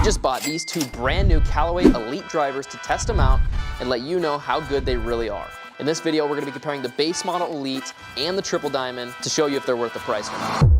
just bought these two brand new Callaway Elyte drivers to test them out and let you know how good they really are. In this video, we're going to be comparing the base model Elyte and the Triple Diamond to show you if they're worth the price or not.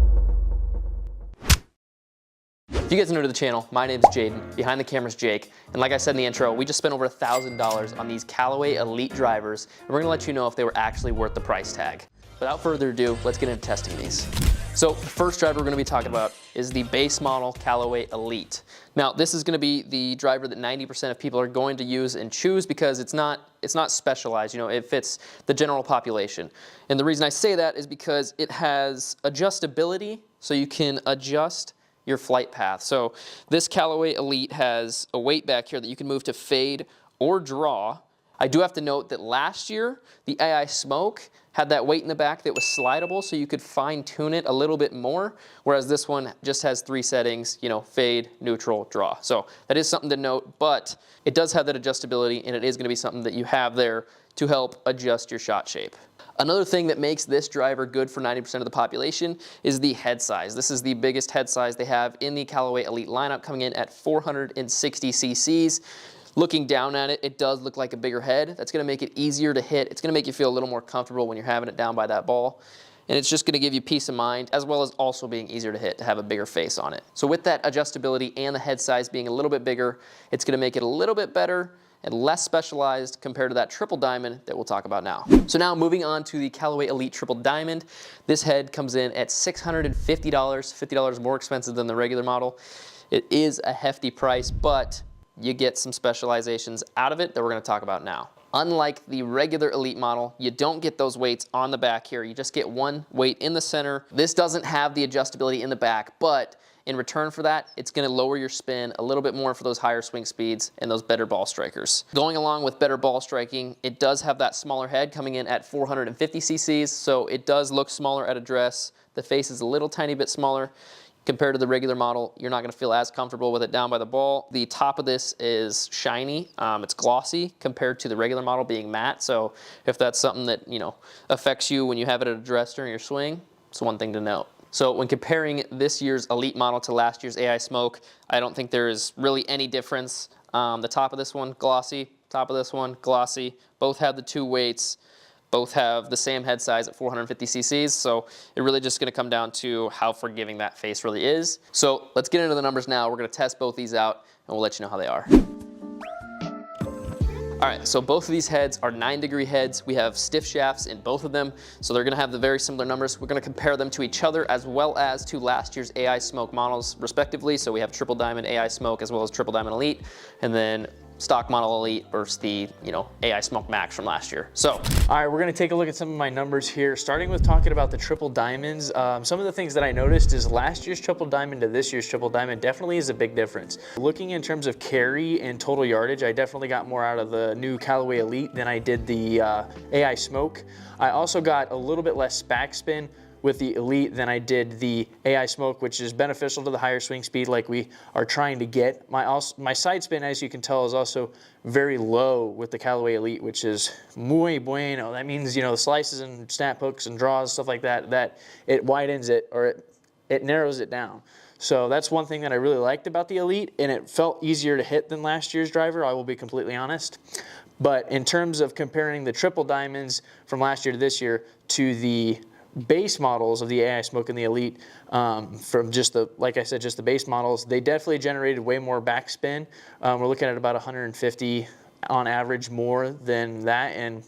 If you guys are new to the channel, my name's Jaden, behind the camera's Jake, and like I said in the intro, we just spent over $1,000 on these Callaway Elyte drivers, and we're going to let you know if they were actually worth the price tag. Without further ado, let's get into testing these. So the first driver we're going to be talking about is the base model Callaway Elyte. Now this is going to be the driver that 90% of people are going to use and choose because it's not specialized, you know, it fits the general population. And the reason I say that is because it has adjustability, so you can adjust your flight path. So this Callaway Elyte has a weight back here that you can move to fade or draw. I do have to note that last year, the AI Smoke had that weight in the back that was slidable, so you could fine tune it a little bit more, whereas this one just has 3 settings, you know, fade, neutral, draw. So that is something to note, but it does have that adjustability, and it is gonna be something that you have there to help adjust your shot shape. Another thing that makes this driver good for 90% of the population is the head size. This is the biggest head size they have in the Callaway Elyte lineup, coming in at 460 cc's. Looking down at it, it does look like a bigger head. That's gonna make it easier to hit. It's gonna make you feel a little more comfortable when you're having it down by that ball. And it's just gonna give you peace of mind, as well as also being easier to hit, to have a bigger face on it. So with that adjustability and the head size being a little bit bigger, it's gonna make it a little bit better and less specialized compared to that Triple Diamond that we'll talk about now. So now moving on to the Callaway Elyte Triple Diamond. This head comes in at $650, $50 more expensive than the regular model. It is a hefty price, but you get some specializations out of it that we're going to talk about now. Unlike the regular Elyte model, you don't get those weights on the back here. You just get one weight in the center. This doesn't have the adjustability in the back, but in return for that, it's going to lower your spin a little bit more for those higher swing speeds and those better ball strikers. Going along with better ball striking, it does have that smaller head coming in at 450 cc's, so it does look smaller at address. The face is a little tiny bit smaller. Compared to the regular model, you're not going to feel as comfortable with it down by the ball. The top of this is shiny. It's glossy compared to the regular model being matte. So if that's something that, you know, affects you when you have it at address during your swing, it's one thing to note. So when comparing this year's Elyte model to last year's AI Smoke, I don't think there is really any difference. The top of this one, glossy. Top of this one, glossy. Both have the 2 weights. Both have the same head size at 450 cc's, so it really just gonna come down to how forgiving that face really is. So let's get into the numbers now. We're gonna test both these out and we'll let you know how they are. All right, so both of these heads are 9-degree heads. We have stiff shafts in both of them, so they're gonna have the very similar numbers. We're gonna compare them to each other as well as to last year's AI Smoke models respectively. So we have Triple Diamond AI Smoke as well as Triple Diamond Elyte, and then stock model Elyte versus the, you know, AI Smoke Max from last year. So, all right, we're gonna take a look at some of my numbers here, starting with talking about the Triple Diamonds. Some of the things that I noticed is last year's Triple Diamond to this year's Triple Diamond definitely is a big difference. Looking in terms of carry and total yardage, I definitely got more out of the new Callaway Elyte than I did the AI Smoke. I also got a little bit less backspin with the Elyte than I did the AI Smoke, which is beneficial to the higher swing speed like we are trying to get. My side spin, as you can tell, is also very low with the Callaway Elyte, which is muy bueno. That means, you know, slices and snap hooks and draws, stuff like that, that it widens it or it narrows it down. So that's one thing that I really liked about the Elyte, and it felt easier to hit than last year's driver, I will be completely honest. But in terms of comparing the Triple Diamonds from last year to this year to the base models of the AI Smoke and the Elyte, from just the, like I said, just the base models, they definitely generated way more backspin. We're looking at about 150 on average more than that, and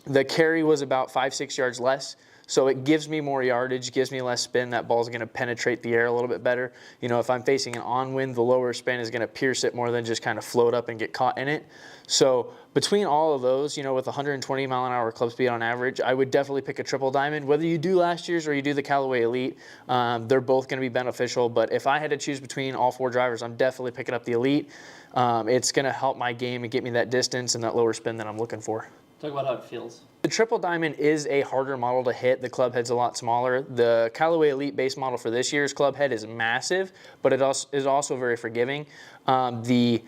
the carry was about 5-6 yards less. So it gives me more yardage, gives me less spin. That ball's gonna penetrate the air a little bit better. You know, if I'm facing an on-wind, the lower spin is gonna pierce it more than just kind of float up and get caught in it. So between all of those, you know, with 120 mile an hour club speed on average, I would definitely pick a Triple Diamond. Whether you do last year's or you do the Callaway Elyte, they're both gonna be beneficial. But if I had to choose between all 4 drivers, I'm definitely picking up the Elyte. It's gonna help my game and get me that distance and that lower spin that I'm looking for. Talk about how it feels. The Triple Diamond is a harder model to hit. The club head's a lot smaller. The Callaway Elyte base model for this year's club head is massive, but it is also very forgiving. The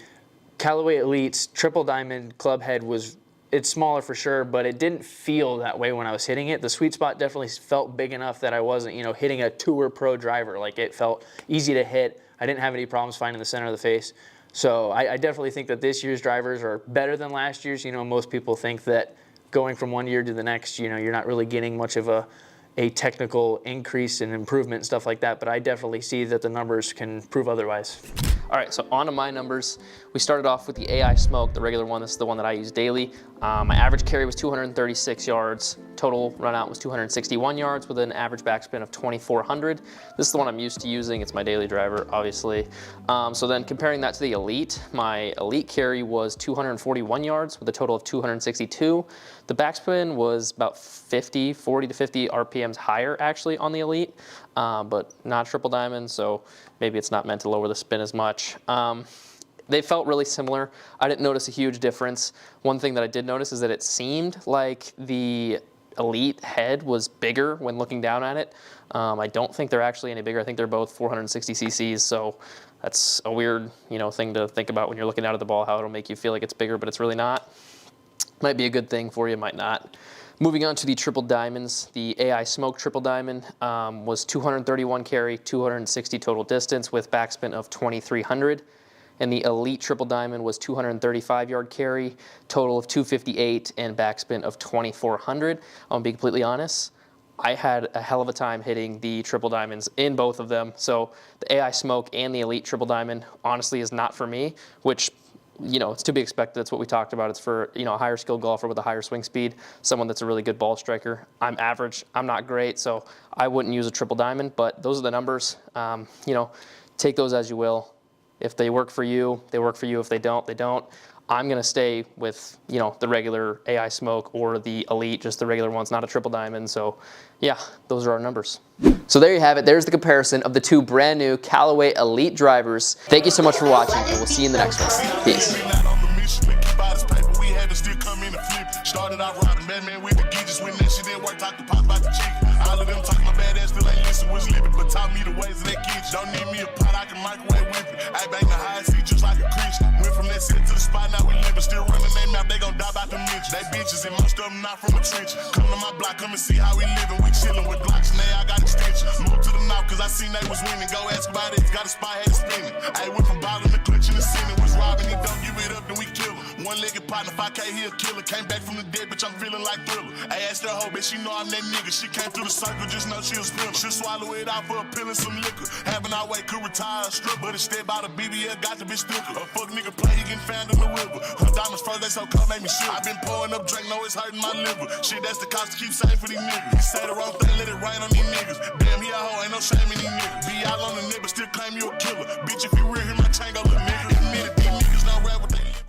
Callaway Elyte's Triple Diamond club head was it's smaller for sure, but it didn't feel that way when I was hitting it. The sweet spot definitely felt big enough that I wasn't, you know, hitting a Tour Pro driver. Like, it felt easy to hit. I didn't have any problems finding the center of the face. So I definitely think that this year's drivers are better than last year's. You know, most people think that going from one year to the next, you know, you're not really getting much of a technical increase and improvement and stuff like that, but I definitely see that the numbers can prove otherwise. All right, so on to my numbers. We started off with the AI Smoke, the regular one. This is the one that I use daily. My average carry was 236 yards. Total run out was 261 yards with an average backspin of 2,400. This is the one I'm used to using. It's my daily driver, obviously. So then comparing that to the Elite, my Elite carry was 241 yards with a total of 262. The backspin was about 40 to 50 RPMs higher actually on the Elite, but not triple diamond, so maybe it's not meant to lower the spin as much. They felt really similar. I didn't notice a huge difference. One thing that I did notice is that it seemed like the Elite head was bigger when looking down at it. I don't think they're actually any bigger. I think they're both 460 cc's, so that's a weird, you know, thing to think about when you're looking out at the ball, how it'll make you feel like it's bigger, but it's really not. Might be a good thing for you, might not. Moving on to the triple diamonds, the AI Smoke triple diamond was 231 carry, 260 total distance with backspin of 2,300. And the Elite triple diamond was 235 yard carry, total of 258 and backspin of 2,400. I'm gonna be completely honest, I had a hell of a time hitting the triple diamonds in both of them. So the AI Smoke and the Elite triple diamond honestly is not for me, which, you know, it's to be expected. That's what we talked about. It's for, you know, a higher skilled golfer with a higher swing speed, someone that's a really good ball striker. I'm average, I'm not great, so I wouldn't use a triple diamond, but those are the numbers. You know, take those as you will. If they work for you, they work for you. If they don't, they don't. I'm gonna stay with, you know, the regular AI Smoke or the Elite, just the regular ones, not a triple diamond. So yeah, those are our numbers. So there you have it. There's the comparison of the two brand new Callaway Elyte drivers. Thank you so much for watching, and we'll see you in the next one. Peace. Started out riding Batman with the geezers when that shit didn't work, talk to pop about the chicken. All of them talk my bad ass, still ain't listen, was living, but taught me the ways of that kitchen. Don't need me a pot, I can microwave with it. I bang the high seat just like a Christian. Went from that city to the spot, now we living, still running their mouth, they gon' die about the mention. They bitches and most of them not from the trench. Come to my block, come and see how we living. We chillin' with Glocks and they all got extensions. Moved to the north cause I seen they was winning. Go ask about it, got a spot, had it spinning. I went from bottom to clutch in the center, was robbing, he don't give it up, then we kill him. One-legged partner, 5K, he a killer. Came back from the dead, bitch, I'm feeling like Thriller. I asked her hoe, bitch, she know I'm that nigga. She came through the circle, just know she was spiller. She'll swallow it out for a pill and some liquor. Having our way, could retire a strip, but instead by the BBL, got the bitch thicker. A fuck nigga play, he getting found in the river. Her diamonds froze, they so cold, make me shit. I been pouring up drink, know it's hurting my liver. Shit, that's the cost to keep saying for these niggas. He say the wrong thing, let it rain on these niggas. Damn, he a hoe, ain't no shame in these niggas. Be out on the nigga, still claim you a killer. Bitch, if you real, hit my chain, go little nigga.